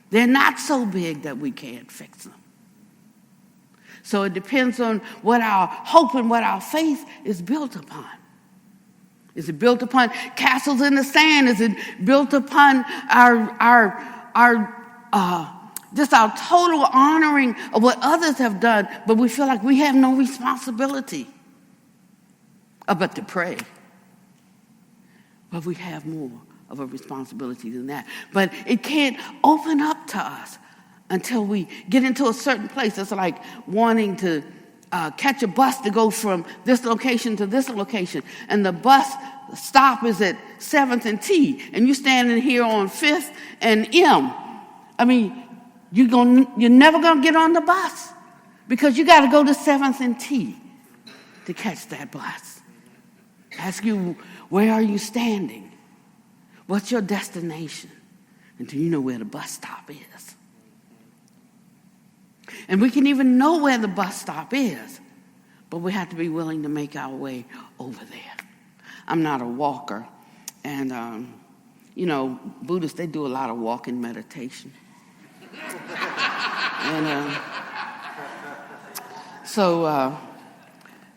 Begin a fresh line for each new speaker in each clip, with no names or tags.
They're not so big that we can't fix them. So it depends on what our hope and what our faith is built upon. Is it built upon castles in the sand? Is it built upon just our total honoring of what others have done, but we feel like we have no responsibility but to pray? But we have more of a responsibility than that. But it can't open up to us until we get into a certain place. It's like wanting to catch a bus to go from this location to this location. And the bus stop is at 7th and T. And you're standing here on 5th and M. I mean, you're never going to get on the bus because you got to go to 7th and T to catch that bus. Ask you, where are you standing? What's your destination? Until you know where the bus stop is. And we can even know where the bus stop is, but we have to be willing to make our way over there. I'm not a walker, and, Buddhists, they do a lot of walking meditation.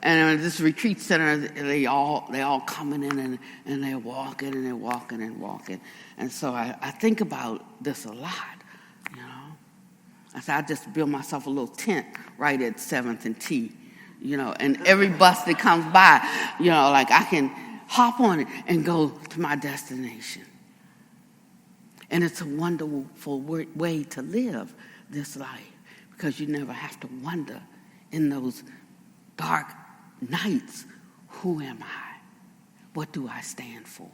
And this retreat center, they all coming in and they're walking and they're walking and walking. And so I think about this a lot, I said, I just build myself a little tent right at 7th and T, and every bus that comes by, like I can hop on it and go to my destination. And it's a wonderful way to live this life because you never have to wonder in those dark nights, who am I? What do I stand for?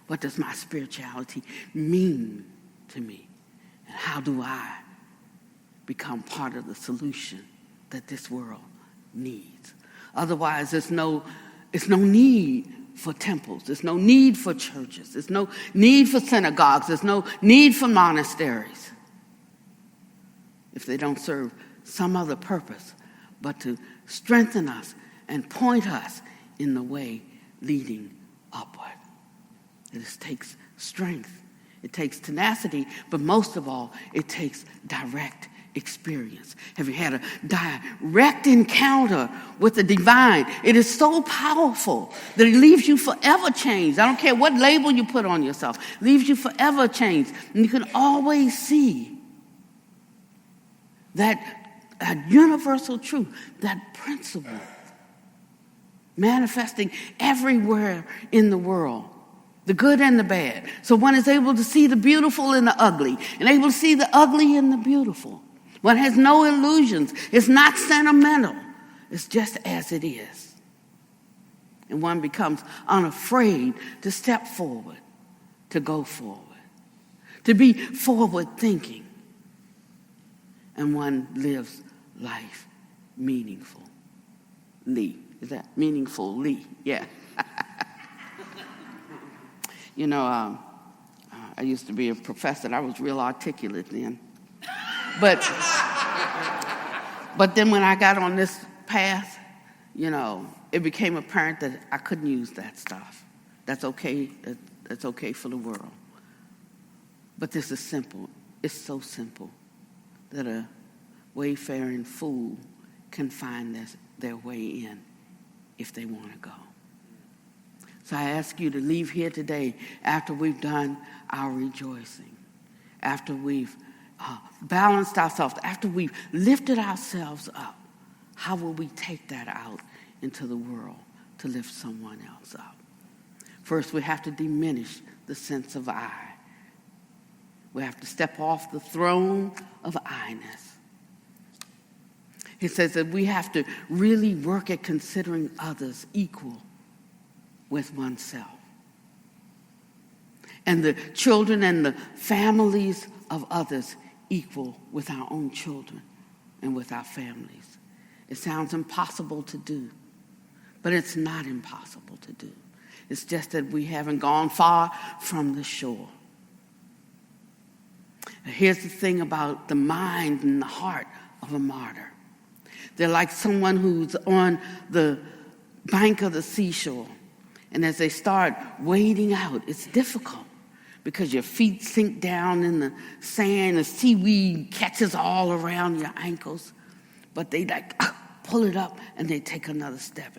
What does my spirituality mean to me? And how do I become part of the solution that this world needs? Otherwise, there's no need for temples. There's no need for churches. There's no need for synagogues. There's no need for monasteries if they don't serve some other purpose but to strengthen us and point us in the way leading upward. It takes strength. It takes tenacity, but most of all, it takes direct experience. Have you had a direct encounter with the divine? It is so powerful that it leaves you forever changed. I don't care what label you put on yourself. It leaves you forever changed. And you can always see that universal truth, that principle manifesting everywhere in the world, the good and the bad. So one is able to see the beautiful in the ugly and able to see the ugly in the beautiful. One has no illusions. It's not sentimental. It's just as it is. And one becomes unafraid to step forward, to go forward, to be forward thinking. And one lives life meaningfully. Is that meaningfully? Yeah. I used to be a professor. I was real articulate then. But then when I got on this path, it became apparent that I couldn't use that stuff. That's okay. That's okay for the world. But this is simple. It's so simple that a wayfaring fool can find their way in if they want to go. So I ask you to leave here today after we've done our rejoicing, after we've balanced ourselves, after we've lifted ourselves up. How will we take that out into the world to lift someone else up? First, we have to diminish the sense of I. We have to step off the throne of I-ness. He says that we have to really work at considering others equal with oneself. And the children and the families of others equal with our own children and with our families. It sounds impossible to do, but it's not impossible to do. It's just that we haven't gone far from the shore. Here's the thing about the mind and the heart of a martyr. They're like someone who's on the bank of the seashore. And as they start wading out, it's difficult. because your feet sink down in the sand. The seaweed catches all around your ankles. But they pull it up and they take another step.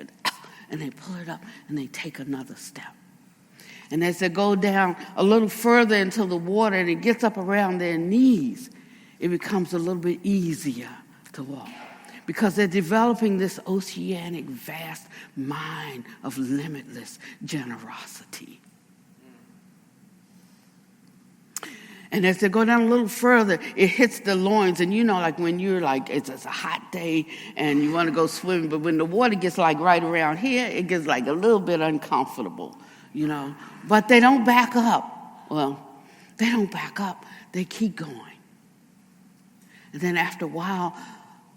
And they pull it up and they take another step. And as they go down a little further into the water and it gets up around their knees, it becomes a little bit easier to walk. Because they're developing this oceanic, vast mind of limitless generosity. And as they go down a little further, it hits the loins. And like when you're it's a hot day and you want to go swimming, but when the water gets right around here, it gets a little bit uncomfortable, But they don't back up. Well, they don't back up. They keep going. And then after a while,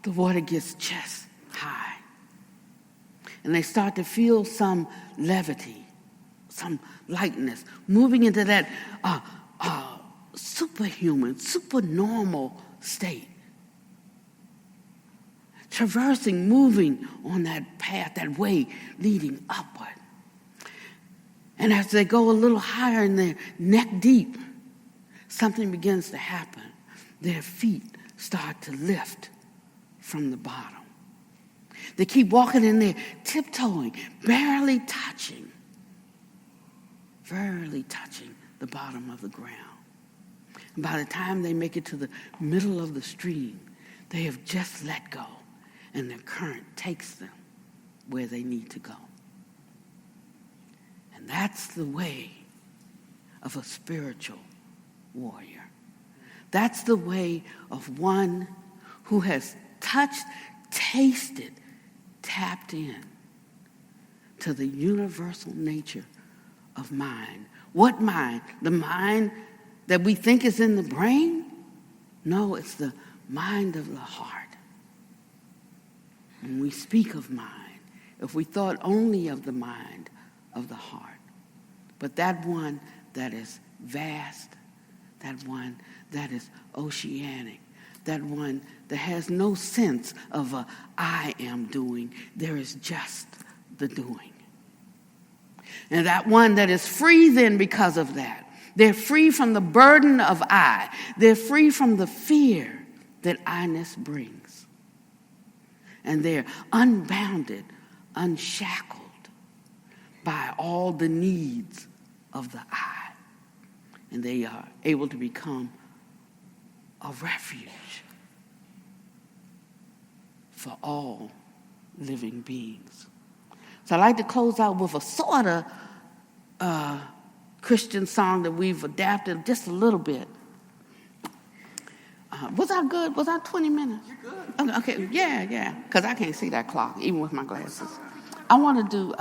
the water gets chest high. And they start to feel some levity, some lightness, moving into that superhuman, supernormal state. Traversing, moving on that path, that way leading upward. And as they go a little higher and they're neck deep, something begins to happen. Their feet start to lift from the bottom. They keep walking in there, tiptoeing, barely touching the bottom of the ground. And by the time they make it to the middle of the stream, they have just let go, and the current takes them where they need to go. And that's the way of a spiritual warrior. That's the way of one who has touched, tasted, tapped in to the universal nature of mind. What mind? The mind that we think is in the brain? No, it's the mind of the heart. When we speak of mind, if we thought only of the mind of the heart, but that one that is vast, that one that is oceanic, that one that has no sense of a I am doing, there is just the doing. And that one that is free then because of that. They're free from the burden of I. They're free from the fear that I-ness brings. And they're unbounded, unshackled by all the needs of the I. And they are able to become a refuge for all living beings. So I'd like to close out with a sort of Christian song that we've adapted just a little bit. Was I good? Was I 20 minutes? You're good. Okay, yeah, because I can't see that clock, even with my glasses. I want to do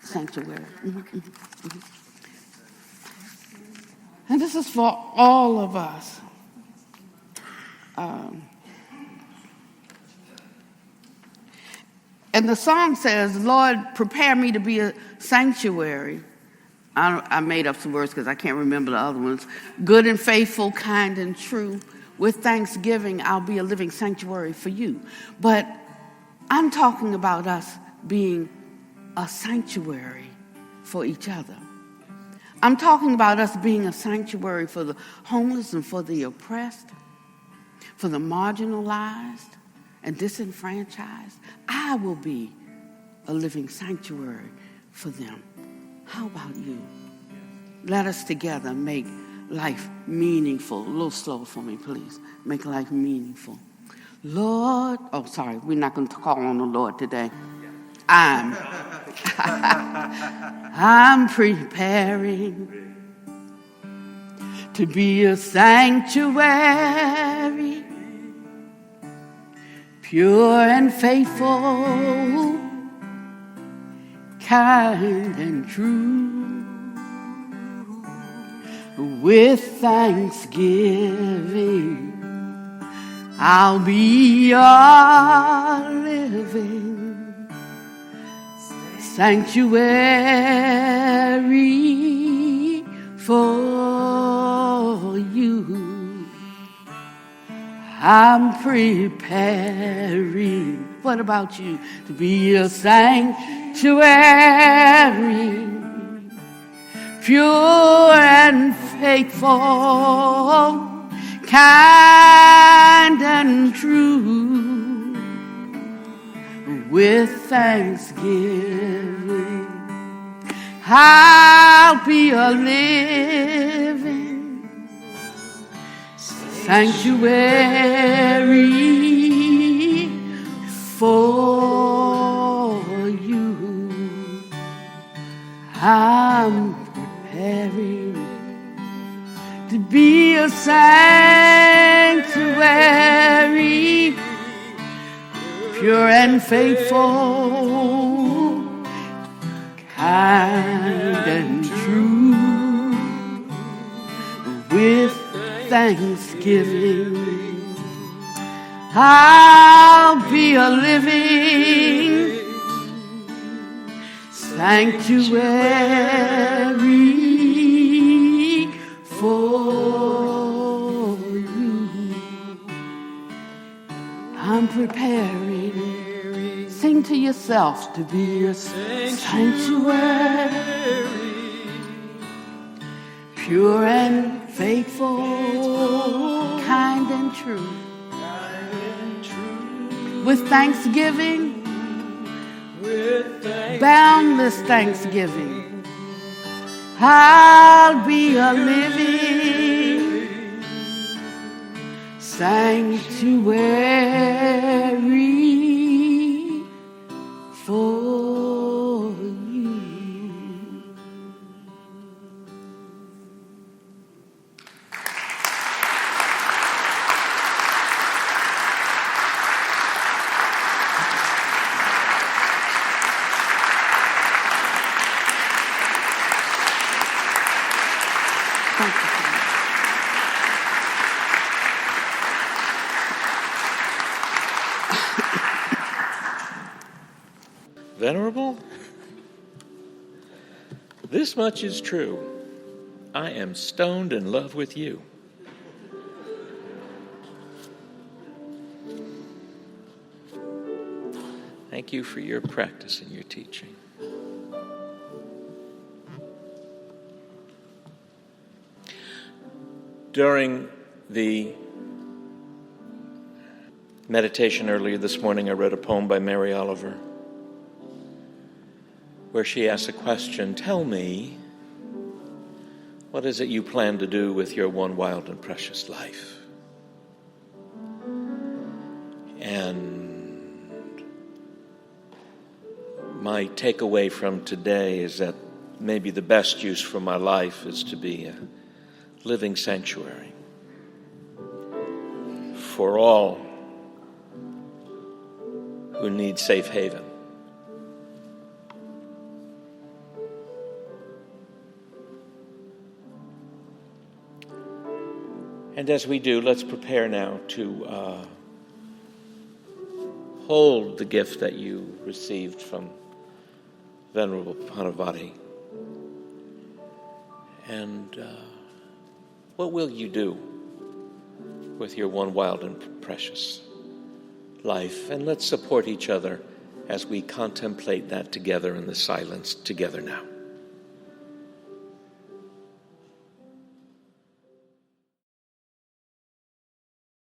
Sanctuary. And this is for all of us. And the song says, Lord, prepare me to be a sanctuary. I made up some words because I can't remember the other ones. Good and faithful, kind and true. With thanksgiving, I'll be a living sanctuary for you. But I'm talking about us being a sanctuary for each other. I'm talking about us being a sanctuary for the homeless and for the oppressed, for the marginalized and disenfranchised. I will be a living sanctuary for them. How about you? Let us together make life meaningful. A little slower for me, please. Make life meaningful. Lord, we're not going to call on the Lord today. I'm preparing to be a sanctuary, pure and faithful, kind and true. With thanksgiving, I'll be a living sanctuary for you. I'm preparing. What about you? To be a sanctuary, pure and faithful, kind and true, with thanksgiving, I'll be a living sanctuary for you. I'm preparing to be a sanctuary, pure and faithful, kind and true, with thanksgiving, I'll be a living sanctuary for you. I'm preparing. Sing to yourself to be a sanctuary, pure and faithful, kind and true, with thanksgiving, boundless thanksgiving, I'll be a living sanctuary for you. Thank you.
Venerable, this much is true. I am stoned in love with you. Thank you for your practice and your teaching. During the meditation earlier this morning, I read a poem by Mary Oliver where she asks a question, tell me, what is it you plan to do with your one wild and precious life? And my takeaway from today is that maybe the best use for my life is to be a living sanctuary for all who need safe haven. And as we do, let's prepare now to hold the gift that you received from Venerable Pannavati. And what will you do with your one wild and precious life? And let's support each other as we contemplate that together in the silence together now.